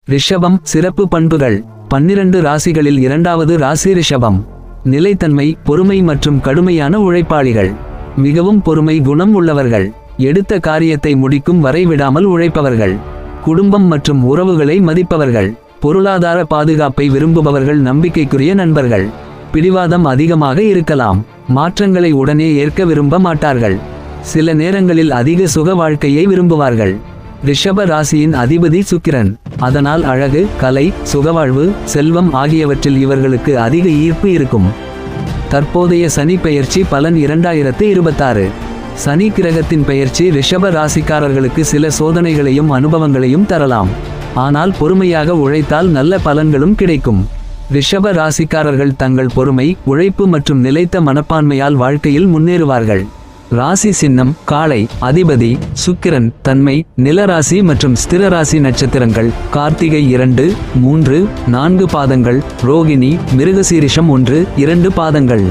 ரிஷபம். சிறப்பு பண்புகள். 12 ராசிகளில் இரண்டாவது ராசி ரிஷபம். நிலைத்தன்மை, பொறுமை மற்றும் கடுமையான உழைப்பாளிகள். மிகவும் பொறுமை குணம் உள்ளவர்கள். எடுத்த காரியத்தை முடிக்கும் வரை விடாமல் உழைப்பவர்கள். குடும்பம் மற்றும் உறவுகளை மதிப்பவர்கள். பொருளாதார பாதுகாப்பை விரும்புபவர்கள். நம்பிக்கைக்குரிய நண்பர்கள். பிடிவாதம் அதிகமாக இருக்கலாம். மாற்றங்களை உடனே ஏற்க விரும்ப மாட்டார்கள். சில நேரங்களில் அதிக சுக வாழ்க்கையை விரும்புவார்கள். ரிஷப ராசியின் அதிபதி சுக்கிரன். அதனால் அழகு, கலை, சுகவாழ்வு, செல்வம் ஆகியவற்றில் இவர்களுக்கு அதிக ஈர்ப்பு இருக்கும். தற்போதைய சனி பெயர்ச்சி பலன். 2026 சனி கிரகத்தின் பெயர்ச்சி ரிஷப ராசிக்காரர்களுக்கு சில சோதனைகளையும் அனுபவங்களையும் தரலாம். ஆனால் பொறுமையாக உழைத்தால் நல்ல பலன்களும் கிடைக்கும். ரிஷப ராசிக்காரர்கள் தங்கள் பொறுமை, உழைப்பு மற்றும் நிலைத்த மனப்பான்மையால் வாழ்க்கையில் முன்னேறுவார்கள். ராசி சின்னம் காளை. அதிபதி சுக்கிரன். தன்மை நிலராசி மற்றும் ஸ்திரராசி நட்சத்திரங்கள். கார்த்திகை 2, 3, 4 பாதங்கள். ரோகிணி மிருகசீரிஷம் 1, 2 பாதங்கள்.